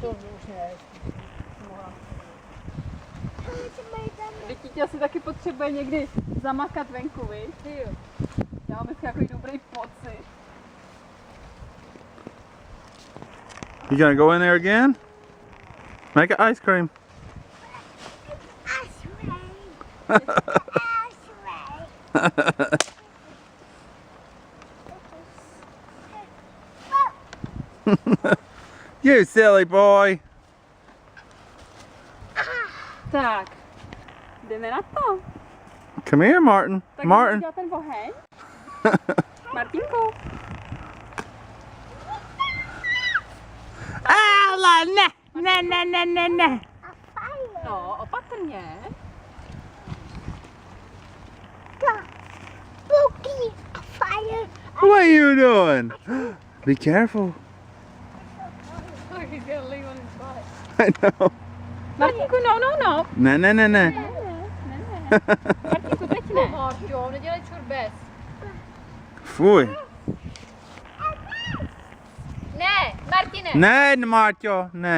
To už ne. Dítě asi taky potřebuje někdy zamakat venku, viď? Já mám takový dobrý pocit. You gonna go in there again? Make an ice cream. You silly boy. Tak, jdeme na to. Come here, Martin. Tak Martin. udělat ten oheň. Martinku. Ale ne. No, opatrně. What are you doing? Be careful. He's gonna leave on his butt. I know. Martinku, no. Ne. Martinku, teď ne. Jo, nedělej čurbes. Fuj. Ne, Martine. Ne, Marťo, ne.